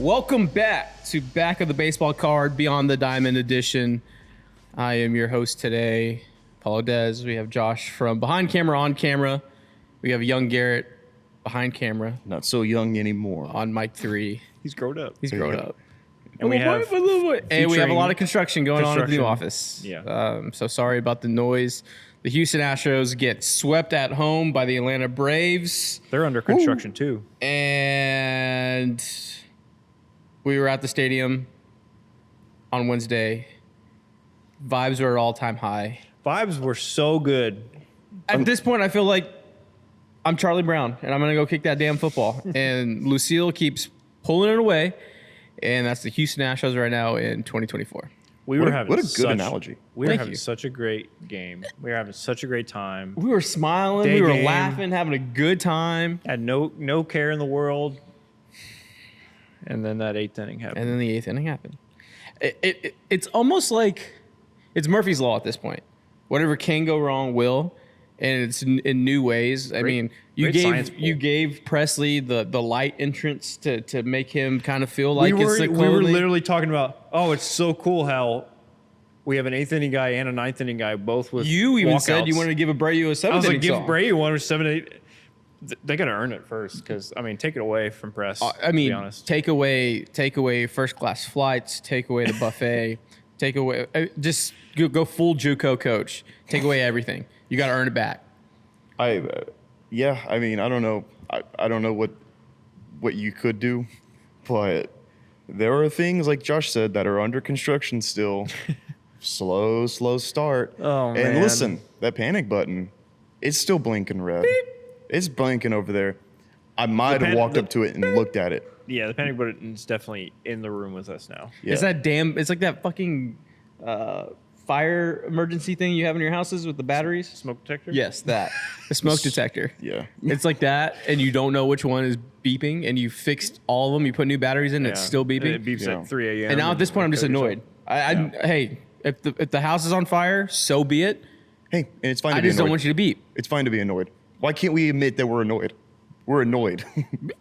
Welcome back to Back of the Baseball Card Beyond the Diamond Edition. I am your host today, Paulo Dez. We have Josh from behind camera, on camera. We have young Garrett behind camera. Not so young anymore. On mic 3. He's grown up. He's grown up. And we have a lot of construction going on at the new office. Yeah. So sorry about the noise. The Houston Astros get swept at home by the Atlanta Braves. They're under construction too. And we were at the stadium on Wednesday. Vibes were at all-time high. Vibes were so good. At this point, I feel like I'm Charlie Brown, and I'm going to go kick that damn football. And Lucille keeps pulling it away, and that's the Houston Astros right now in 2024. What a good analogy. We were having such a great game. We were having such a great time. We were smiling. Day we were game. laughing, having a good time. Had no care in the world. And then that eighth inning happened. And then the eighth inning happened. It's almost like it's Murphy's Law at this point. Whatever can go wrong will, and it's in new ways. I mean, you gave Presley the light entrance to make him kind of feel like it's the we were literally talking about, oh, it's so cool how we have an eighth inning guy and a ninth inning guy both with You even walkouts. said you wanted to give Abreu a seventh I was like, inning give song. Brady one or 7-8. They got to earn it first because, I mean, take it away from Press, I mean, to be honest. take away first class flights, take away the buffet, take away just go full JUCO coach. Take away everything. You got to earn it back. I mean, I don't know. I don't know what you could do, but there are things like Josh said that are under construction still. slow start. Oh, man. And listen, that panic button, it's still blinking red. Beep. It's blinking over there. I might have walked up to it and looked at it. Yeah, the panic button's definitely in the room with us now. Yeah. It's like that fucking fire emergency thing you have in your houses with the batteries. Smoke detector? Yes, that. The smoke detector. Yeah. It's like that, and you don't know which one is beeping, and you fixed all of them. You put new batteries in, it's still beeping. And it beeps at 3 a.m. And now at this point, I'm just annoyed. Hey, if the house is on fire, so be it. Hey, and it's fine to be I just annoyed. don't want you to beep. It's fine to be annoyed. Why can't we admit that we're annoyed? We're annoyed.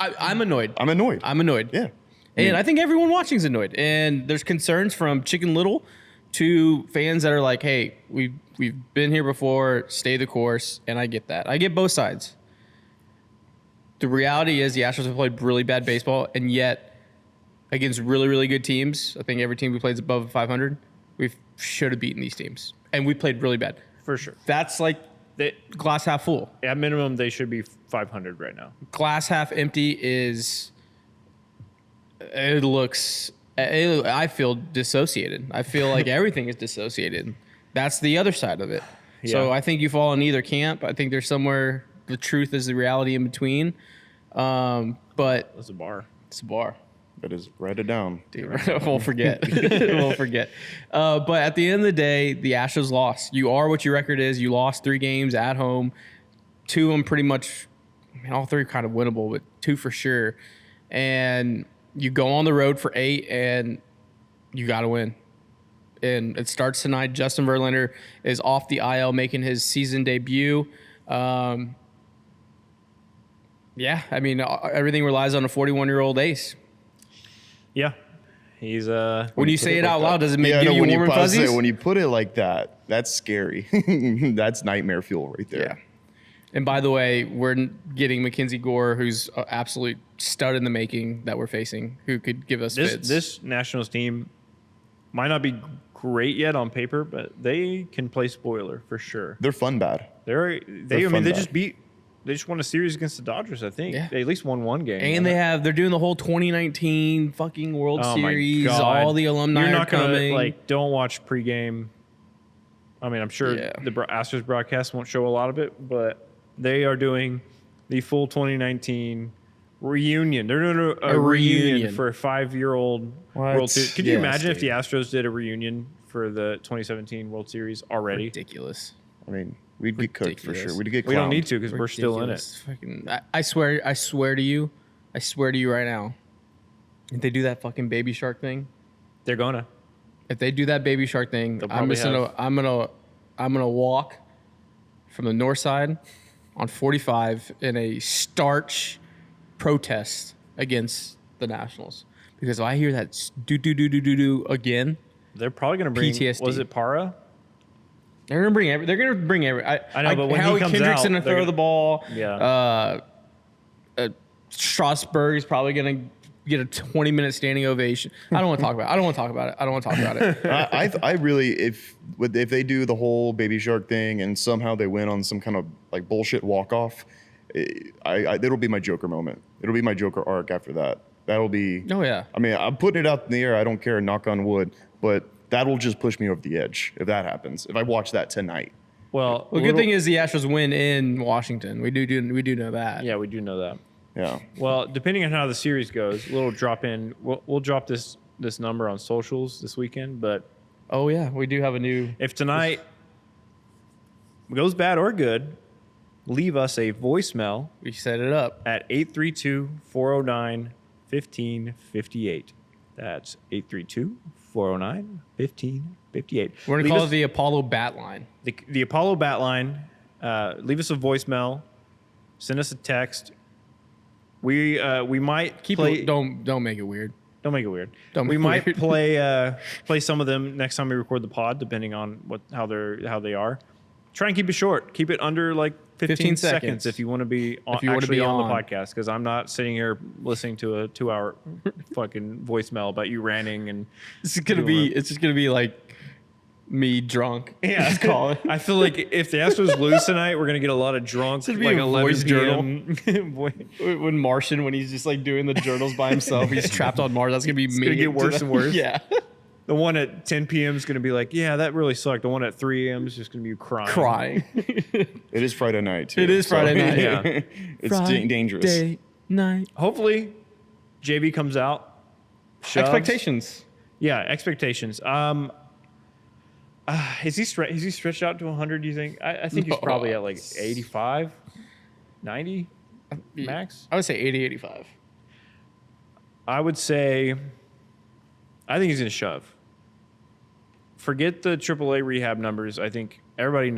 I'm annoyed. I'm annoyed. I'm annoyed. Yeah. And I think everyone watching is annoyed. And there's concerns from Chicken Little to fans that are like, hey, we've been here before, stay the course. And I get that. I get both sides. The reality is the Astros have played really bad baseball, and yet against really, really good teams, I think every team we played is above 500, we should have beaten these teams. And we played really bad. For sure. That's like glass half full. At minimum, they should be 500 right now. Glass half empty is, I feel dissociated. I feel like everything is dissociated. That's the other side of it. Yeah. So I think you fall in either camp. I think there's somewhere the truth is the reality in between. But that's a bar. It's a bar. That is, write it down. Dude, we'll forget. We'll forget. But at the end of the day, the Astros lost. You are what your record is. You lost 3 games at home. 2 of them pretty much, all 3 kind of winnable, but 2 for sure. And you go on the road for 8, and you got to win. And it starts tonight. Justin Verlander is off the IL, making his season debut. Yeah, I mean, everything relies on a 41-year-old ace. Yeah. He's when you say it out loud, does it make give you warm and fuzzies? When you put it like that, that's scary. That's nightmare fuel right there. Yeah. And by the way, we're getting Mackenzie Gore, who's an absolute stud in the making that we're facing, who could give us fits. This Nationals team might not be great yet on paper, but they can play spoiler for sure. They're fun bad. They just won a series against the Dodgers, I think. Yeah. They at least won 1 game. And they're doing the whole 2019 fucking World Series. All the alumni You're are not gonna, coming. don't watch pregame. I mean, I'm sure the Astros broadcast won't show a lot of it, but they are doing the full 2019 reunion. They're doing a reunion for a 5-year-old World Series. Could you imagine if the Astros did a reunion for the 2017 World Series already? Ridiculous. I mean, we'd get cooked for sure. We'd get clowned. We don't need to because we're still in it. I swear to you right now, if they do that fucking Baby Shark thing, they're gonna. If they do that Baby Shark thing, I'm gonna walk from the north side on 45 in a starch protest against the Nationals. because if I hear that do again, They're probably going to bring. PTSD. Was it Para? they're gonna bring every. They're gonna bring every. I know, but when he Howie comes Kendrick's out, gonna they're throw the ball. Yeah. Strasburg is probably gonna get a 20-minute standing ovation. I don't want to talk about it. I really, if they do the whole Baby Shark thing and somehow they win on some kind of like bullshit walk off, it'll be my Joker moment. It'll be my Joker arc after that. That'll be. Oh yeah. I mean, I'm putting it out in the air. I don't care. Knock on wood. But that'll just push me over the edge if that happens. If I watch that tonight. Well, the good thing is the Astros win in Washington. We do know that. Yeah, we do know that. Yeah. Well, depending on how the series goes, a little drop in. We'll drop this number on socials this weekend. But Oh yeah, we do have a new. if tonight goes bad or good, leave us a voicemail We set it up. at 832-409-1558. That's 832-409-1558. We're gonna call it the Apollo Bat Line. the Apollo Bat Line. Leave us a voicemail. Send us a text. We might play. Don't make it weird. Don't make it weird. Don't We make it might weird. play some of them next time we record the pod, depending on how they are. Try and keep it short. Keep it under like 15 seconds if you want to be on the podcast. Because I'm not sitting here listening to a 2-hour fucking voicemail about you ranting and. It's just gonna be like me drunk. Yeah, Just call it. I feel like if the Astros lose tonight, we're gonna get a lot of drunk. It's gonna be like a 11 voice PM. When Martian, when he's just like doing the journals by himself, he's trapped on Mars. That's gonna be me. gonna get worse and worse. Yeah, The one at 10 p.m. is gonna be like, yeah, that really sucked. The one at 3 a.m. is just gonna be crying. It is Friday night too. It is Friday night. Yeah. It's dangerous. Friday night. Hopefully, JV comes out. Shoves. Expectations. Yeah, expectations. Is he stretched out to 100? Do you think? I think he's probably at like 85, 90 max. I would say 80, 85. I would say. I think he's gonna shove. Forget the AAA rehab numbers. I think everybody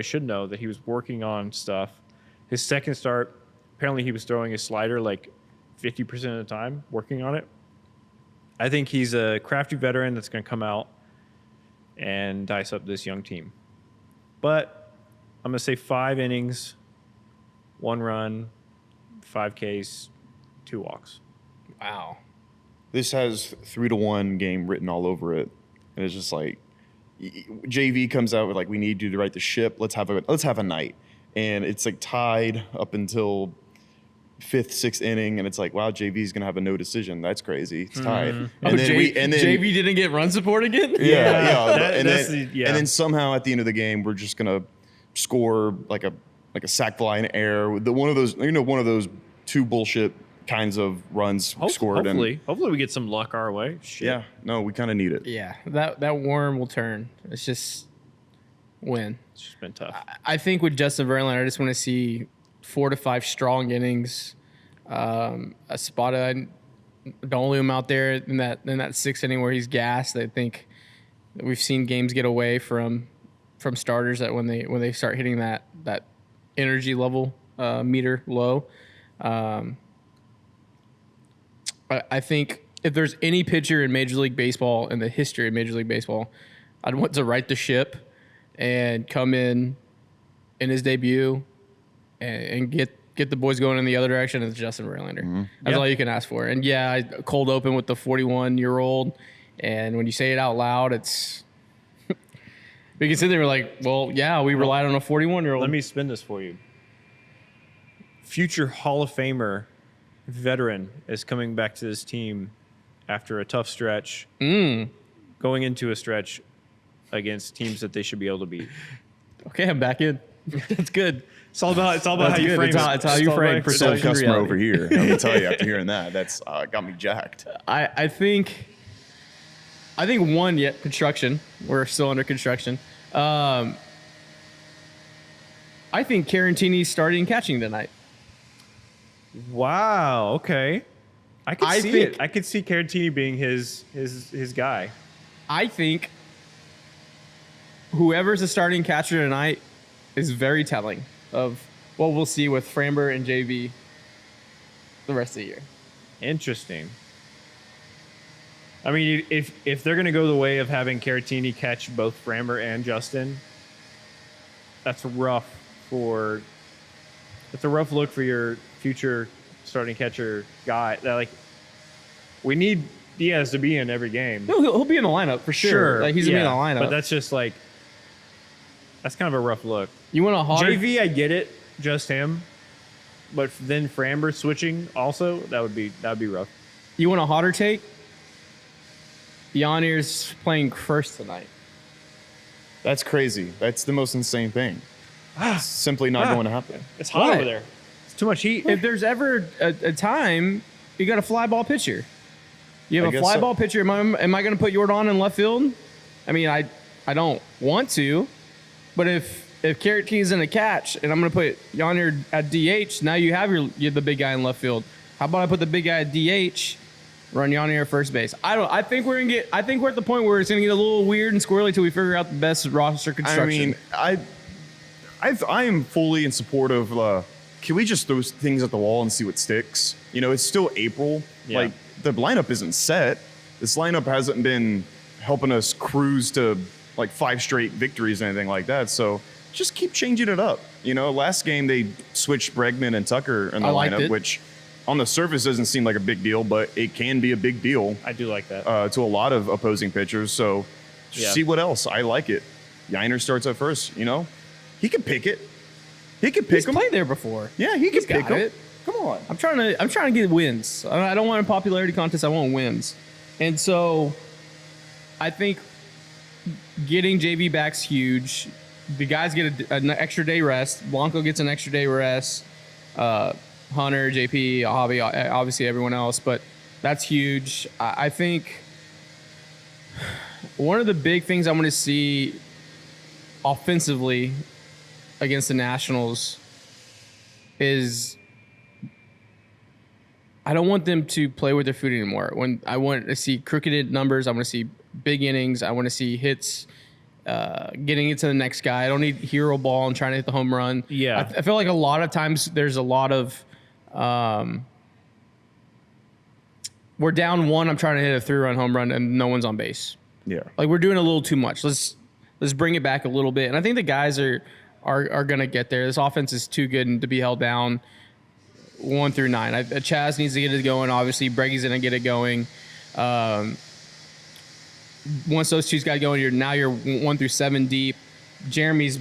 should know that he was working on stuff. His second start, apparently he was throwing his slider like 50% of the time, working on it. I think he's a crafty veteran that's going to come out and dice up this young team. But I'm going to say 5 innings, 1 run, 5 Ks, 2 walks. Wow. This has 3-1 game written all over it, and it's just like JV comes out with like, we need you to right the ship. Let's have a night, and it's like tied up until 5th, 6th inning, and it's like, wow, JV's gonna have a no decision. That's crazy. It's tied. And then JV didn't get run support again. Yeah. And then somehow at the end of the game, we're just gonna score like a sac fly in air. One of those 2 bullshit kinds of runs scored. Hopefully we get some luck our way. Shit. Yeah, no, we kind of need it. Yeah, that worm will turn. It's just win. It's just been tough. I think with Justin Verlander, I just want to see 4 to 5 strong innings. A spot. Don't leave him out there in that 6th inning where he's gassed. I think we've seen games get away from starters that when they start hitting that energy level meter low. I think if there's any pitcher in Major League Baseball, in the history of Major League Baseball, I'd want to right the ship and come in his debut and get the boys going in the other direction. It's Justin Verlander. Mm-hmm. That's all you can ask for. And yeah, I cold open with the 41-year-old, and when you say it out loud, it's we can sit there and we're like, well, yeah, we relied on a 41-year-old. Let me spin this for you. Future Hall of Famer veteran is coming back to this team after a tough stretch, going into a stretch against teams that they should be able to beat. Okay, I'm back in. That's good. It's all about how you frame it. It's how you frame perception customer over here. I can tell you after hearing that, that's got me jacked. I think one yet construction. We're still under construction. I think Carantini's starting catching tonight. Wow. Okay. I could see it. I could see Carantini being his guy. I think whoever's the starting catcher tonight is very telling of what we'll see with Framber and JV the rest of the year. Interesting. I mean, if they're going to go the way of having Caratini catch both Framber and Justin, that's rough it's a rough look for your future starting catcher guy. That we need Diaz to be in every game. No, he'll be in the lineup for sure. Like, he's gonna be in the lineup. But that's just that's kind of a rough look. You want a hotter JV? I get it, just him. But then Framber switching also, that'd be rough. You want a hotter take? Yonir's playing first tonight. That's crazy. That's the most insane thing. It's simply not going to happen. It's hot over there. It's too much heat. If there's ever a time, you got a fly ball pitcher. You have a fly ball pitcher. Am I going to put Jordan in left field? I mean, I don't want to, but if Caratini's in a catch and I'm going to put Yonir at DH, now you have you're the big guy in left field. How about I put the big guy at DH, run Yonir at first base? I think we're at the point where it's going to get a little weird and squirrely till we figure out the best roster construction. I mean, I am fully in support of. Can we just throw things at the wall and see what sticks? You know, it's still April. Yeah. Like, the lineup isn't set. This lineup hasn't been helping us cruise to 5 straight victories or anything like that. So just keep changing it up. You know, last game they switched Bregman and Tucker in the lineup, which on the surface doesn't seem like a big deal, but it can be a big deal. I do like that. To a lot of opposing pitchers. So see what else. I like it. Yiner starts at first, you know. He can pick it. He can pick him. He's played there before. Yeah, he can pick him. Come on. I'm trying to get wins. I don't want a popularity contest. I want wins. And so I think getting JV back's huge. The guys get an extra day rest. Blanco gets an extra day rest. Hunter, JP, Javi, obviously everyone else. But that's huge. I think one of the big things I want to see offensively against the Nationals is I don't want them to play with their foot anymore. When I want to see crookeded numbers, I want to see big innings. I want to see hits, getting it to the next guy. I don't need hero ball and trying to hit the home run. Yeah, I feel like a lot of times there's a lot of we're down 1. I'm trying to hit a 3-run home run and no one's on base. Yeah, like we're doing a little too much. Let's bring it back a little bit. And I think the guys are gonna get there. This offense is too good to be held down 1 through 9. Chaz needs to get it going. Obviously, Breggy's gonna get it going. Once those two got going, you're 1 through 7 deep. Jeremy's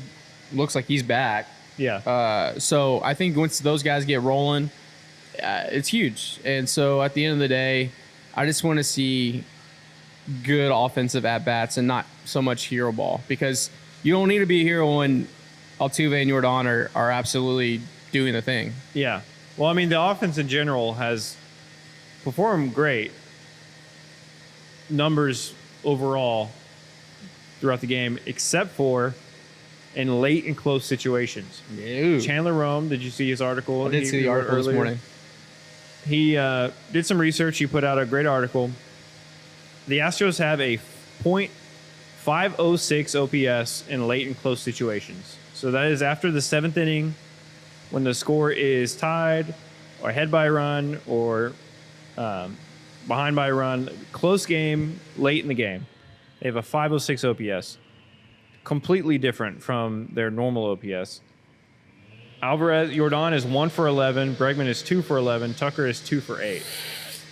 looks like he's back. Yeah. So I think once those guys get rolling, it's huge. And so at the end of the day, I just want to see good offensive at bats and not so much hero ball, because you don't need to be a hero when Altuve and Jordan are absolutely doing the thing. Yeah. Well, I mean, the offense in general has performed great numbers overall throughout the game, except for in late and close situations. Ew. Chandler Rome, did you see his article? I did see the article this morning. He did some research. He put out a great article. The Astros have a .506 OPS in late and close situations. So that is after the 7th inning, when the score is tied or ahead by a run or behind by a run, close game, late in the game. They have a .506 OPS. Completely different from their normal OPS. Jordan is 1 for 11. Bregman is 2 for 11. Tucker is 2 for 8.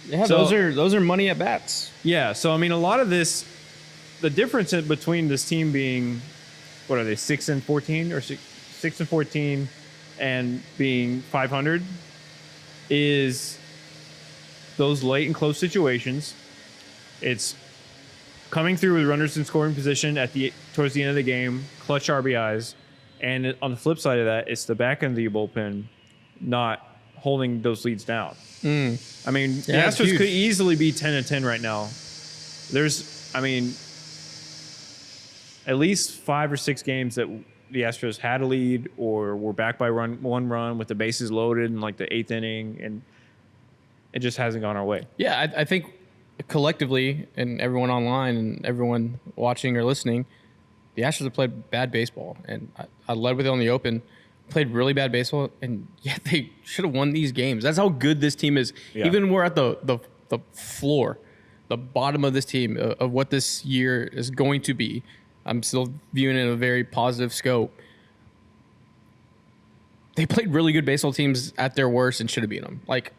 Yeah, so, those are money at bats. Yeah, so I mean, a lot of this, the difference between this team being, what are they, 6-14 or 6-14, and being 500, is those late and close situations. It's coming through with runners in scoring position towards the end of the game, clutch RBIs, and on the flip side of that, it's the back end of the bullpen not holding those leads down. I mean, the Astros could easily be 10-10 right now. There's, I mean, at least 5 or 6 games that the Astros had a lead or were back by one run with the bases loaded in like the 8th inning, and it just hasn't gone our way. Yeah, I think collectively, and everyone online and everyone watching or listening, the Astros have played bad baseball, and I led with it on the open. Played really bad baseball, and yet they should have won these games. That's how good this team is. Yeah. Even we're at the floor. the bottom of this team, of what this year is going to be. I'm still viewing it in a very positive scope. They played really good baseball teams at their worst and should have beaten them. Like,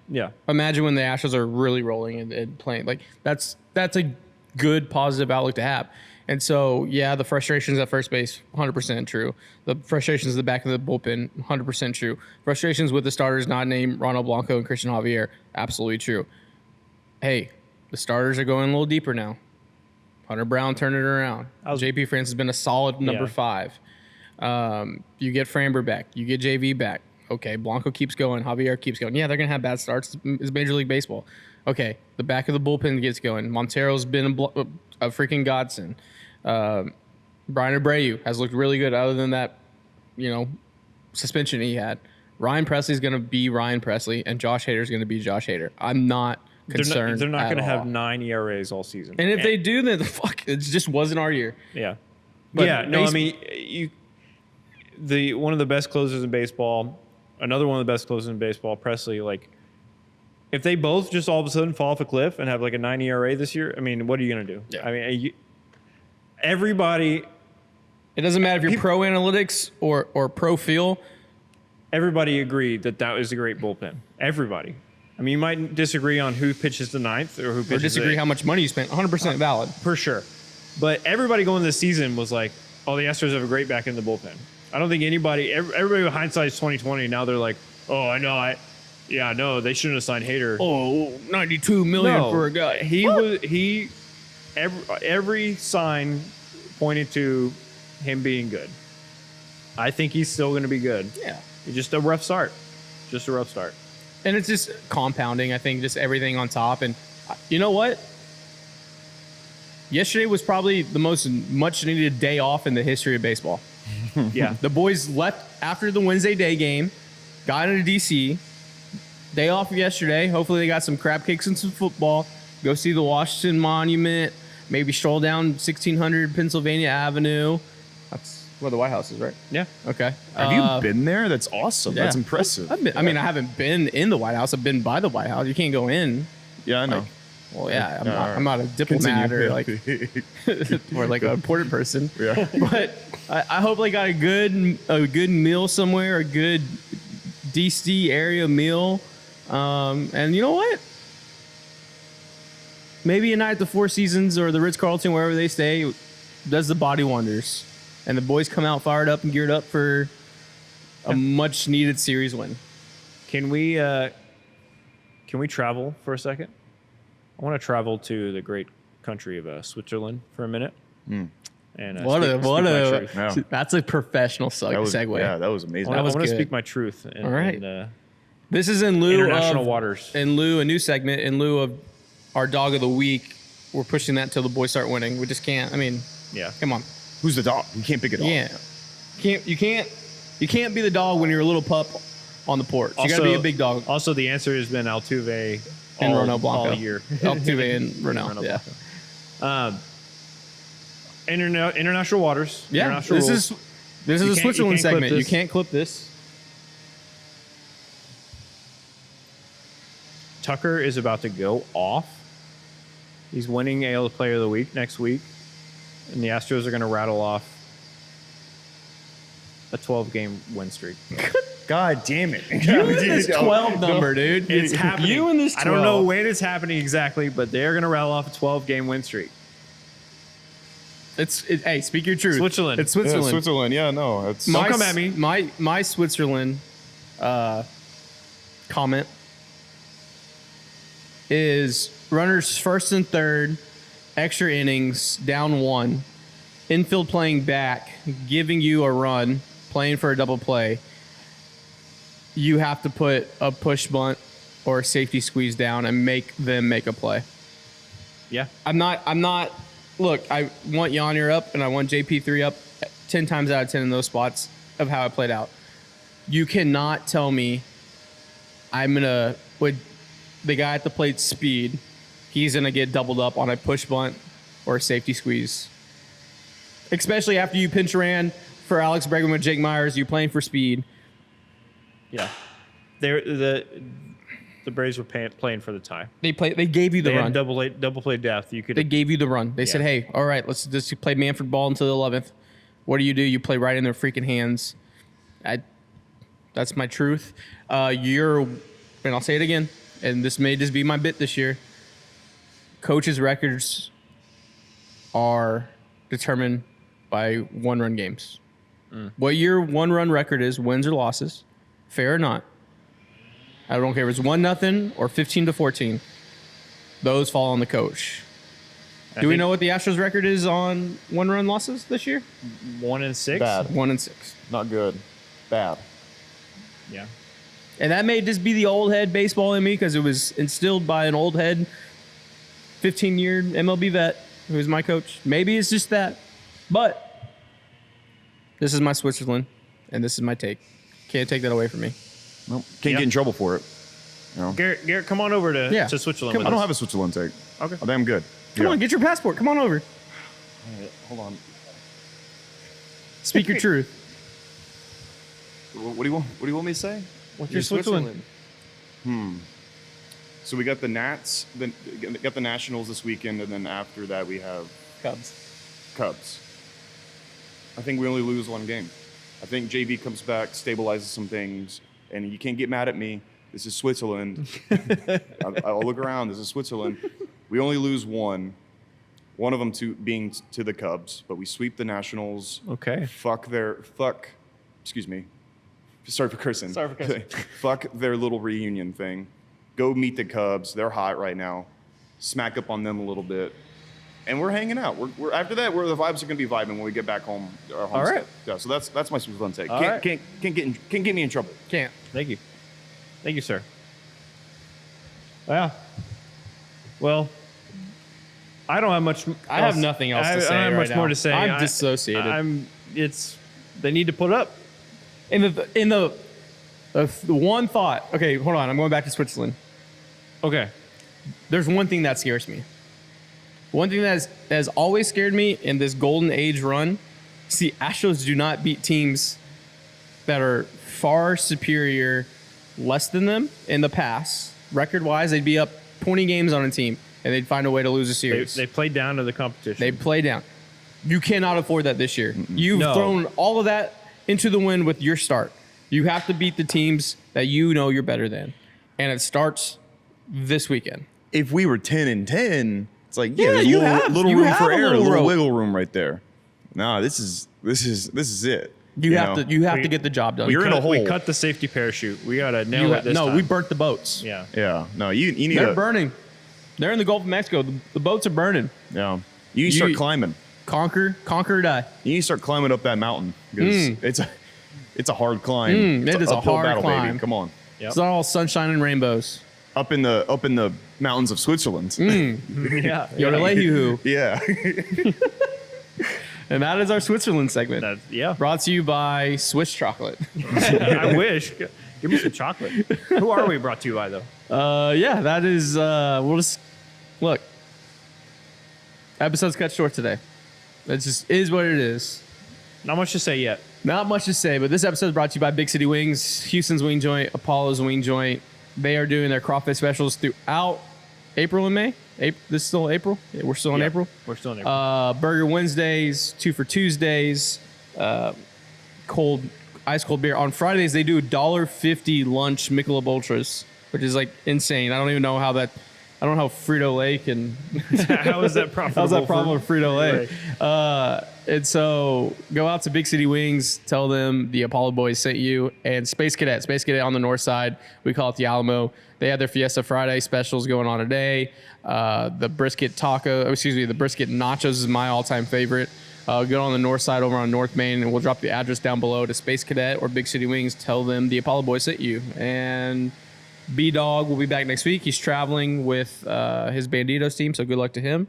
imagine when the Astros are really rolling and playing. Like, that's a good positive outlook to have. And so, yeah, the frustrations at first base, 100% true. The frustrations at the back of the bullpen, 100% true. Frustrations with the starters not named Ronald Blanco and Christian Javier, absolutely true. Hey, the starters are going a little deeper now. Hunter Brown turned it around. JP France has been a solid number 5. You get Framber back. You get JV back. Okay, Blanco keeps going. Javier keeps going. Yeah, they're going to have bad starts. It's Major League Baseball. Okay, the back of the bullpen gets going. Montero's been a freaking godsend. Brian Abreu has looked really good other than that, suspension he had. Ryan Presley's going to be Ryan Presley, and Josh Hader's going to be Josh Hader. I'm not concerned. They're not going to have 9 ERAs all season. And if they do, then it just wasn't our year. Yeah. But I mean, one of the best closers in baseball, another one of the best closers in baseball, Presley, like, if they both just all of a sudden fall off a cliff and have like a 9 ERA this year, I mean, what are you going to do? Yeah. I mean, everybody. It doesn't matter if you're pro analytics or pro feel. Everybody agreed that was a great bullpen. Everybody. I mean, you might disagree on who pitches the ninth or who pitches. Or disagree how much money you spent. 100% valid. For sure. But everybody going this season was like, oh, the Astros have a great back in the bullpen. I don't think everybody with hindsight's 2020. Now they're like, oh, I know. They shouldn't have signed Hader. Oh, $92 million for a guy. Every sign pointed to him being good. I think he's still going to be good. Yeah. It's just a rough start. And it's just compounding, I think, just everything on top. And you know what? Yesterday was probably the most much-needed day off in the history of baseball. Yeah. The boys left after the Wednesday day game, got into D.C., day off yesterday. Hopefully they got some crab cakes and some football. Go see the Washington Monument. Maybe stroll down 1600 Pennsylvania Avenue. That's where the White House is, right? Yeah. Okay. Have you been there? That's awesome. Yeah. That's impressive. I haven't been in the White House. I've been by the White House. You can't go in. Yeah, I know. I'm not a diplomat or like or like an important person. Yeah. But I hope they got a good meal somewhere, a good DC area meal. And you know what? Maybe a night at the Four Seasons or the Ritz-Carlton, wherever they stay, does the body wonders. And the boys come out fired up and geared up for a much-needed series win. Can we travel for a second? I want to travel to the great country of Switzerland for a minute. And that's a professional segue. Yeah, that was amazing. I want to speak my truth. All right. This is in lieu international of waters. A new segment in lieu of our dog of the week. We're pushing that until the boys start winning. We just can't. I mean, come on. Who's the dog? You can't pick it off. Yeah, you can't be the dog when you're a little pup on the porch. You got to be a big dog. Also, the answer has been Altuve and Ronald Blanco all year. Altuve and Ronald. Yeah. International waters. Yeah. International this is a Switzerland segment. You can't clip this. Tucker is about to go off. He's winning AL Player of the Week next week. And the Astros are going to rattle off a 12-game win streak. God damn it. You and this 12 number, dude. It's happening. You and this 12. I don't know when it's happening exactly, but they're going to rattle off a 12-game win streak. Hey, speak your truth. Switzerland. It's Switzerland. Yeah, Switzerland. Yeah, no. Don't come at me. My Switzerland comment is runners first and third, extra innings, down 1, infield playing back, giving you a run, playing for a double play. You have to put a push bunt or a safety squeeze down and make them make a play. Yeah. I'm not. Look, I want Yonder up and I want JP3 up 10 times out of 10 in those spots of how it played out. You cannot tell me with the guy at the plate speed, he's going to get doubled up on a push bunt or a safety squeeze. Especially after you pinch ran for Alex Bregman with Jake Myers, you're playing for speed. Yeah. the Braves were playing for the tie. They gave you the They run. had double play depth. You could. They gave you the run. They said, "Hey, all right, let's just play Manfred ball until the 11th." What do? You play right in their freaking hands. That's my truth. And I'll say it again, and this may just be my bit this year. Coaches' records are determined by one-run games. What your one-run record is, wins or losses, fair or not. I don't care if it's 1-0 or 15-14. Those fall on the coach. Do we know what the Astros record is on one-run losses this year? 1-6. Bad. 1-6. Not good. Bad. Yeah. And that may just be the old head baseball in me because it was instilled by an old head, 15-year MLB vet who was my coach. Maybe it's just that. But this is my Switzerland, and this is my take. Can't take that away from me. Nope. Can't get in trouble for it. You know? Garrett, come on over to Switzerland. I don't have a Switzerland take. Okay. Oh, damn good. Come on, get your passport. Come on over. Hold on. Speak your truth. What do you want? What do you want me to say? What's your Switzerland? So we got the Nats, got the Nationals this weekend, and then after that we have Cubs. I think we only lose one game. I think JV comes back, stabilizes some things, and you can't get mad at me. This is Switzerland. I'll look around. This is Switzerland. We only lose one. One of them being to the Cubs, but we sweep the Nationals. Okay. Excuse me. Sorry for cursing. Sorry for cursing. Fuck their little reunion thing. Go meet the Cubs. They're hot right now. Smack up on them a little bit. And we're hanging out. We're after that. The vibes are gonna be vibing when we get back home. All right. Yeah. So that's my Switzerland take. All right. Can't get me in trouble. Can't. Thank you, sir. Yeah. Well, I don't have much. I have nothing else to say. I don't have right much now. more to say. I'm dissociated. They need to put up. In the one thought. Okay, hold on. I'm going back to Switzerland. Okay. There's one thing that scares me. One thing that has always scared me in this golden age run. See, Astros do not beat teams that are far superior, less than them in the past. Record-wise, they'd be up 20 games on a team, and they'd find a way to lose a series. They played down to the competition. They play down. You cannot afford that this year. You've thrown all of that into the wind with your start. You have to beat the teams that you know you're better than, and it starts this weekend. If we were 10-10, it's like there's you little room for error, a little rope. wiggle room right there. No, this is it. You have to get the job done. You're in a hole. We cut the safety parachute. We gotta nail it this time. we burnt the boats. Yeah. Yeah. No, you need They're burning. They're in the Gulf of Mexico. The boats are burning. Yeah. You need to start climbing. Conquer or die. You need to start climbing up that mountain because it's a hard climb. It is a uphill hard battle, climb. baby. Come on. Yep. It's not all sunshine and rainbows. Up in the mountains of Switzerland. Yeah. Yodelehoo. Yeah. And that is our Switzerland segment. Yeah. Brought to you by Swiss chocolate. I wish. Give me some chocolate. Who are we brought to you by, though? That is, we'll just, look. Episode's cut short today. That just is what it is. Not much to say yet. Not much to say, but this episode is brought to you by Big City Wings, Houston's Wing Joint, Apollo's Wing Joint. They are doing their crawfish specials throughout April and May. This is still April? Yeah, we're still in April? We're still in April. Burger Wednesdays, 2 for Tuesdays, ice cold beer. On Fridays, they do $1.50 lunch Michelob Ultras, which is like insane. I don't even know how that... I don't know how Frito-Lay can... How is that profitable? How's that problem with Frito-Lay? And so go out to Big City Wings, tell them the Apollo Boys sent you, and Space Cadet on the north side. We call it the Alamo. They have their Fiesta Friday specials going on today. The brisket nachos is my all-time favorite. Go on the north side over on North Main, and we'll drop the address down below to Space Cadet or Big City Wings. Tell them the Apollo Boys sent you. And B-Dog will be back next week. He's traveling with his Banditos team, so good luck to him.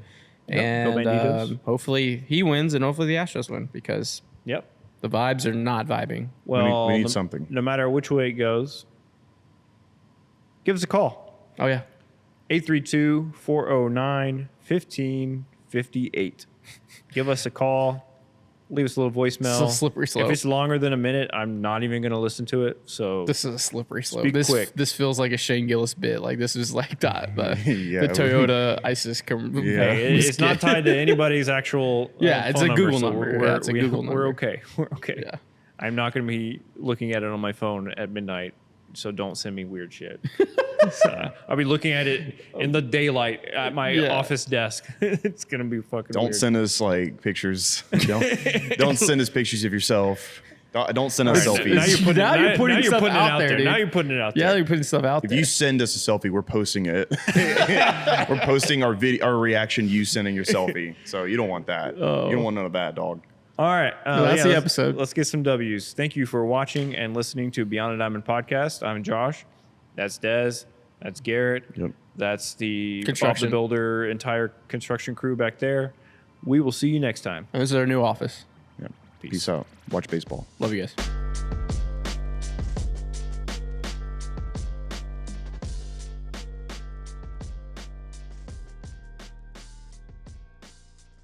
And hopefully he wins, and hopefully the Astros win, because the vibes are not vibing. Well, we need something. No matter which way it goes, give us a call. Oh, yeah. 832-409-1558. Give us a call. leave us a little voicemail. It's a slippery slope. If it's longer than a minute, I'm not even going to listen to it. So this is a slippery slope. Speak quick. This feels like a Shane Gillis bit. Like this is like the Yeah, Toyota ISIS. Hey, it's not tied to anybody's actual. It's phone a Google so number. It's a Google number. We're okay. We're okay. Yeah. I'm not going to be looking at it on my phone at midnight, so don't send me weird shit. I'll be looking at it in the daylight at my office desk. It's going to be fucking Don't weird. send us like pictures. Don't send us pictures of yourself. Don't send us selfies. Now you're putting stuff it out there, dude. Now you're putting it out there. Yeah, you're putting stuff out If there. you send us a selfie, we're posting it. We're posting our reaction to you sending your selfie. So you don't want that. You don't want none of that, dog. All right. That's the episode. Let's get some W's. Thank you for watching and listening to Beyond a Diamond podcast. I'm Josh. That's Dez. That's Garrett. Yep. That's the Bob Construction. the Builder entire construction crew back there. We will see you next time. This is our new office. Peace out. Watch baseball. Love you guys.